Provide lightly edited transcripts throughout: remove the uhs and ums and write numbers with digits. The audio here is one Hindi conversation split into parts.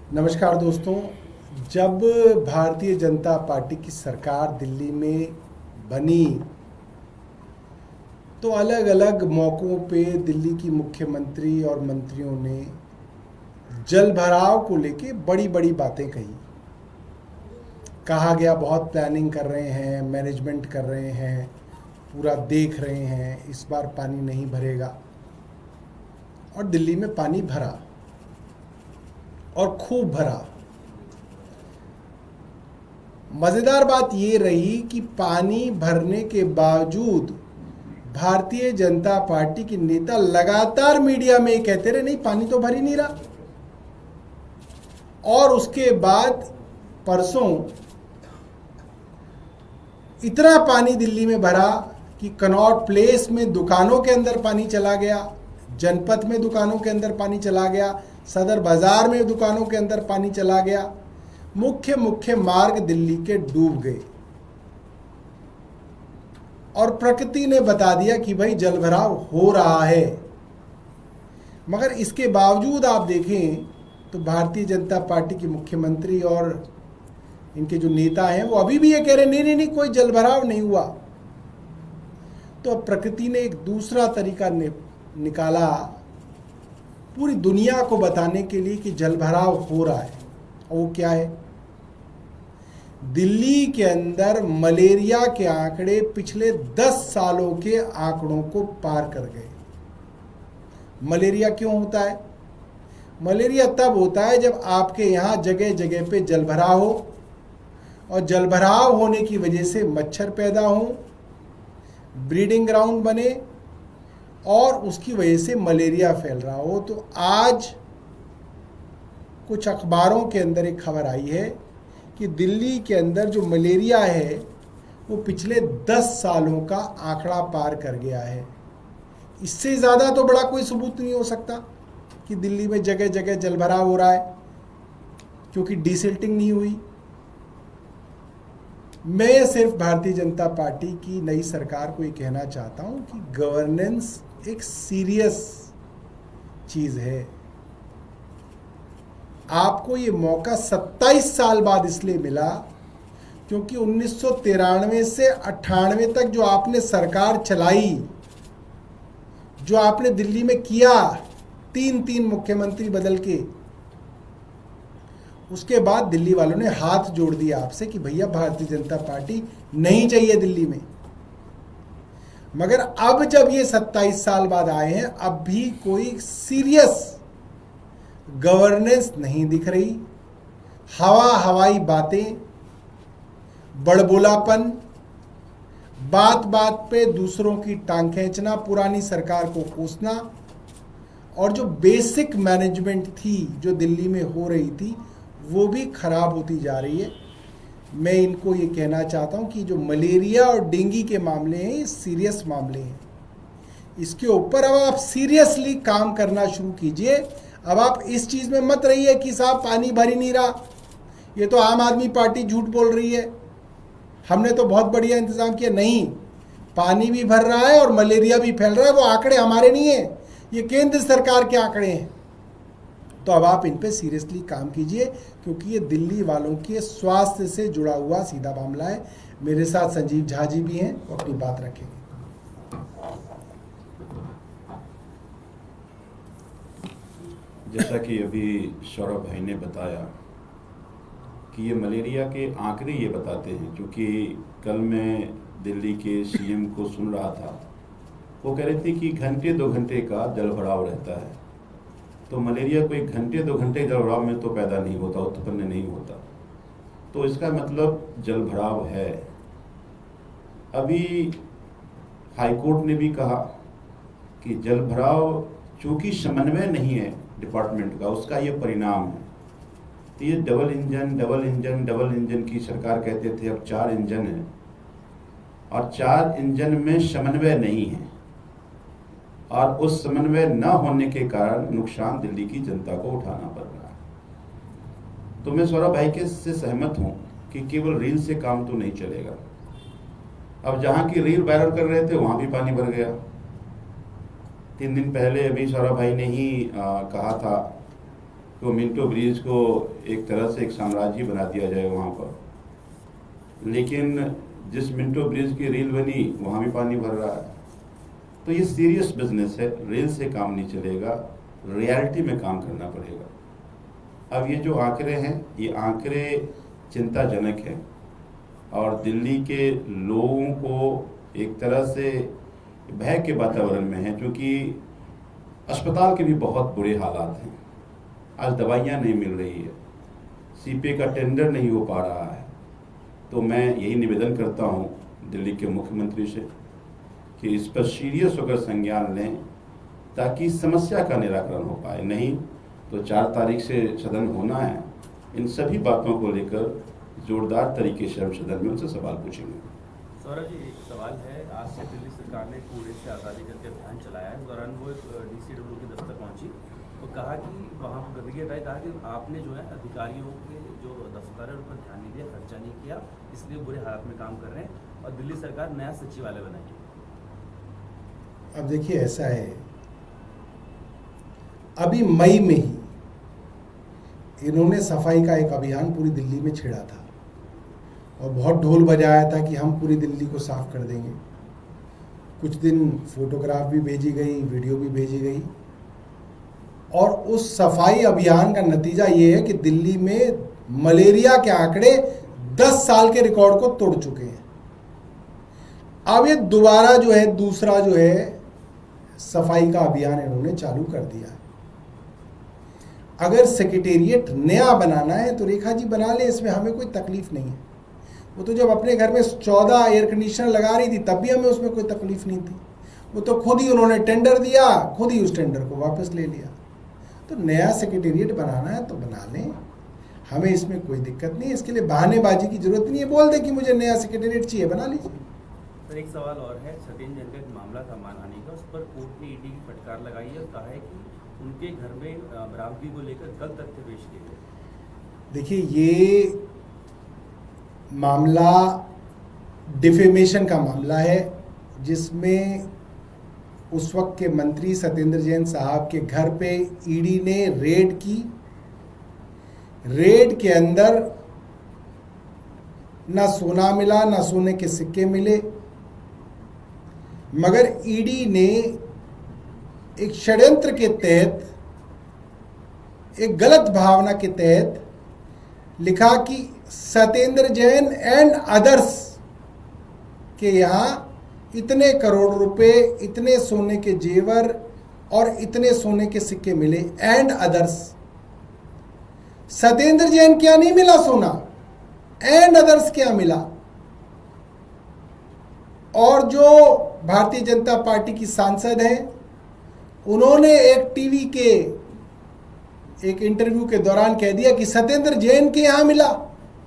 नमस्कार दोस्तों। जब भारतीय जनता पार्टी की सरकार दिल्ली में बनी तो अलग अलग मौक़ों पे दिल्ली की मुख्यमंत्री और मंत्रियों ने जल भराव को लेके बड़ी बड़ी बातें कही। कहा गया बहुत प्लानिंग कर रहे हैं, मैनेजमेंट कर रहे हैं, पूरा देख रहे हैं, इस बार पानी नहीं भरेगा। और दिल्ली में पानी भरा और खूब भरा। मज़ेदार बात ये रही कि पानी भरने के बावजूद भारतीय जनता पार्टी के नेता लगातार मीडिया में कहते रहे नहीं पानी तो भर ही नहीं रहा। और उसके बाद परसों इतना पानी दिल्ली में भरा कि कनॉट प्लेस में दुकानों के अंदर पानी चला गया, जनपथ में दुकानों के अंदर पानी चला गया, सदर बाजार में दुकानों के अंदर पानी चला गया। मुख्य मार्ग दिल्ली के डूब गए और प्रकृति ने बता दिया कि भाई जलभराव हो रहा है। मगर इसके बावजूद आप देखें तो भारतीय जनता पार्टी के मुख्यमंत्री और इनके जो नेता हैं वो अभी भी ये कह रहे नहीं कोई जलभराव नहीं हुआ। तो अब प्रकृति ने एक दूसरा तरीका निकाला पूरी दुनिया को बताने के लिए कि जलभराव हो रहा है। और वो क्या है? दिल्ली के अंदर मलेरिया के आंकड़े पिछले 10 सालों के आंकड़ों को पार कर गए। मलेरिया क्यों होता है? मलेरिया तब होता है जब आपके यहाँ जगह जगह पे जलभराव हो और जलभराव होने की वजह से मच्छर पैदा हो, ब्रीडिंग ग्राउंड बने और उसकी वजह से मलेरिया फैल रहा हो। तो आज कुछ अखबारों के अंदर एक खबर आई है कि दिल्ली के अंदर जो मलेरिया है वो पिछले 10 सालों का आंकड़ा पार कर गया है। इससे ज़्यादा तो बड़ा कोई सबूत नहीं हो सकता कि दिल्ली में जगह जगह जलभराव हो रहा है क्योंकि डिसिल्टिंग नहीं हुई। मैं सिर्फ भारतीय जनता पार्टी की नई सरकार को ये कहना चाहता हूँ कि गवर्नेंस एक सीरियस चीज़ है। आपको ये मौका 27 साल बाद इसलिए मिला क्योंकि 1993 से 98 तक जो आपने सरकार चलाई, जो आपने दिल्ली में किया, 3 मुख्यमंत्री बदल के, उसके बाद दिल्ली वालों ने हाथ जोड़ दिया आपसे कि भैया भारतीय जनता पार्टी नहीं चाहिए दिल्ली में। मगर अब जब ये 27 साल बाद आए हैं, अब भी कोई सीरियस गवर्नेंस नहीं दिख रही। हवाई बातें, बड़बोलापन, बात बात पे दूसरों की टांग खींचना, पुरानी सरकार को कोसना और जो बेसिक मैनेजमेंट थी जो दिल्ली में हो रही थी वो भी खराब होती जा रही है। मैं इनको ये कहना चाहता हूँ कि जो मलेरिया और डेंगू के मामले हैं ये सीरियस मामले हैं। इसके ऊपर अब आप सीरियसली काम करना शुरू कीजिए। अब आप इस चीज़ में मत रहिए कि साहब पानी भर ही नहीं रहा, ये तो आम आदमी पार्टी झूठ बोल रही है, हमने तो बहुत बढ़िया इंतज़ाम किया। नहीं, पानी भी भर रहा है और मलेरिया भी फैल रहा है। वो आंकड़े हमारे नहीं हैं, ये केंद्र सरकार के आंकड़े हैं। तो अब आप इन पे सीरियसली काम कीजिए क्योंकि ये दिल्ली वालों के स्वास्थ्य से जुड़ा हुआ सीधा मामला है। मेरे साथ संजीव झा जी भी हैं, वो अपनी बात रखेंगे। जैसा कि अभी सौरभ भाई ने बताया कि ये मलेरिया के आंकड़े ये बताते हैं, क्योंकि कल मैं दिल्ली के सीएम को सुन रहा था, वो कह रहे थे कि घंटे 2 घंटे का जलभराव रहता है। तो मलेरिया कोई घंटे 2 घंटे जलभराव में तो पैदा नहीं होता, उत्पन्न नहीं होता। तो इसका मतलब जलभराव है। अभी हाईकोर्ट ने भी कहा कि जलभराव चूंकि समन्वय नहीं है डिपार्टमेंट का, उसका ये परिणाम है। तो ये डबल इंजन की सरकार कहते थे, अब 4 इंजन है और 4 इंजन में समन्वय नहीं है और उस समन्वय न होने के कारण नुकसान दिल्ली की जनता को उठाना पड़ रहा है। तो मैं सौरभ भाई के से सहमत हूं कि केवल रील से काम तो नहीं चलेगा। अब जहां की रील वायरल कर रहे थे वहां भी पानी भर गया। 3 दिन पहले अभी सौरभ भाई ने ही कहा था कि मिंटो ब्रिज को एक तरह से एक साम्राज्य बना दिया जाए वहाँ पर, लेकिन जिस मिंटो ब्रिज की रेल बनी वहाँ भी पानी भर रहा है। तो ये सीरियस बिजनेस है, रेल से काम नहीं चलेगा, रियलिटी में काम करना पड़ेगा। अब ये जो आंकड़े हैं, ये आंकड़े चिंताजनक हैं और दिल्ली के लोगों को एक तरह से भय के वातावरण में है, क्योंकि अस्पताल के भी बहुत बुरे हालात हैं। आज दवाइयाँ नहीं मिल रही है, सीपीए का टेंडर नहीं हो पा रहा है। तो मैं यही निवेदन करता हूँ दिल्ली के मुख्यमंत्री से कि इस पर सीरियस होकर संज्ञान लें ताकि समस्या का निराकरण हो पाए। नहीं तो 4 तारीख से सदन होना है, इन सभी बातों को लेकर जोरदार तरीके से हम सदन में उनसे सवाल पूछेंगे। सौरभ जी, एक सवाल है। आज से दिल्ली सरकार ने कूड़े से आज़ादी करके अभियान चलाया है। इस दौरान वो एक डीसीडब्ल्यू के दफ्तर पहुंची तो कहा कि वहाँ पर गंदगी हटाई, कहा कि आपने जो है अधिकारियों के जो दफ्तर है उन पर ध्यान नहीं दिया, खर्चा नहीं किया, इसलिए बुरे हालात में काम कर रहे हैं और दिल्ली सरकार नया सचिवालय बनाएगी। अब देखिए, ऐसा है, अभी मई में ही इन्होंने सफाई का एक अभियान पूरी दिल्ली में छेड़ा था और बहुत ढोल बजाया था कि हम पूरी दिल्ली को साफ कर देंगे। कुछ दिन फोटोग्राफ भी भेजी गई, वीडियो भी भेजी गई और उस सफाई अभियान का नतीजा ये है कि दिल्ली में मलेरिया के आंकड़े 10 साल के रिकॉर्ड को तोड़ चुके हैं। अब ये दोबारा जो है, दूसरा जो है सफाई का अभियान इन्होंने चालू कर दिया है। अगर सेक्रेटेरिएट नया बनाना है तो रेखा जी बना ले, इसमें हमें कोई तकलीफ नहीं है। वो तो जब अपने घर में 14 एयर कंडीशनर लगा रही थी तब भी हमें उसमें कोई तकलीफ नहीं थी। वो तो खुद ही उन्होंने टेंडर दिया, खुद ही उस टेंडर को वापस ले लिया। तो नया सेक्रेटेरिएट बनाना है तो बना लें, हमें इसमें कोई दिक्कत नहीं है। इसके लिए बहानेबाजी की जरूरत नहीं है, बोल दें कि मुझे नया सेक्रेटेरिएट चाहिए, बना लीजिए। सर, एक सवाल और है। सत्येंद्र जैन का एक मामला था मानहानि का, उस पर कोर्ट ने ईडी की फटकार लगाई है और कहा है कि उनके घर में बरामदगी को लेकर गलत तथ्य पेश किए गए। देखिए, ये मामला डिफेमेशन का मामला है, जिसमें उस वक्त के मंत्री सत्येंद्र जैन साहब के घर पे ईडी ने रेड की। रेड के अंदर ना सोना मिला, ना सोने के सिक्के मिले, मगर ईडी ने एक षड्यंत्र के तहत, एक गलत भावना के तहत लिखा कि सत्येंद्र जैन एंड अदर्स के यहाँ इतने करोड़ रुपए, इतने सोने के जेवर और इतने सोने के सिक्के मिले। एंड अदर्स, सत्येंद्र जैन क्या नहीं मिला सोना, एंड अदर्स क्या मिला। और जो भारतीय जनता पार्टी की सांसद हैं, उन्होंने एक टीवी के एक इंटरव्यू के दौरान कह दिया कि सत्येंद्र जैन के यहां मिला,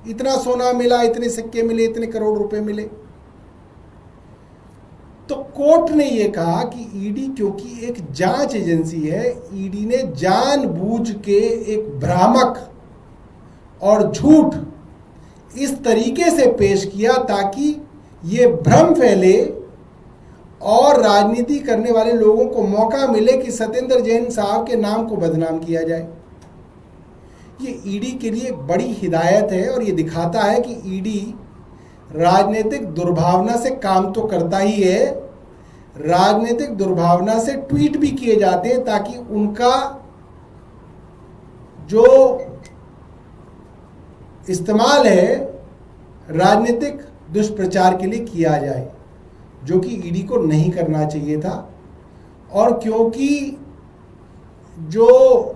इतना सोना मिला, इतने सिक्के मिले, इतने करोड़ रुपए मिले। तो कोर्ट ने यह कहा कि ईडी क्योंकि एक जांच एजेंसी है, ईडी ने जानबूझ के एक भ्रामक और झूठ इस तरीके से पेश किया ताकि ये भ्रम फैले और राजनीति करने वाले लोगों को मौका मिले कि सत्येंद्र जैन साहब के नाम को बदनाम किया जाए। ये ईडी के लिए बड़ी हिदायत है और ये दिखाता है कि ईडी राजनीतिक दुर्भावना से काम तो करता ही है, राजनीतिक दुर्भावना से ट्वीट भी किए जाते हैं ताकि उनका जो इस्तेमाल है राजनीतिक दुष्प्रचार के लिए किया जाए, जो कि ईडी को नहीं करना चाहिए था। और क्योंकि जो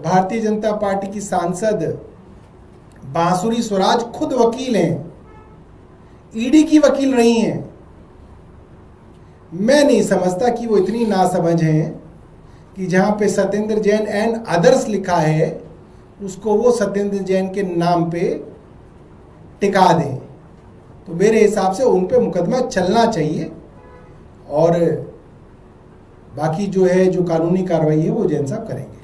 भारतीय जनता पार्टी की सांसद बांसुरी स्वराज खुद वकील हैं, ईडी की वकील रही हैं, मैं नहीं समझता कि वो इतनी नासमझ हैं कि जहां पे सत्येंद्र जैन एंड अदर्स लिखा है उसको वो सत्येंद्र जैन के नाम पे टिका दें। तो मेरे हिसाब से उन पे मुकदमा चलना चाहिए और बाकी जो है, जो कानूनी कार्रवाई है वो जैन साहब करेंगे।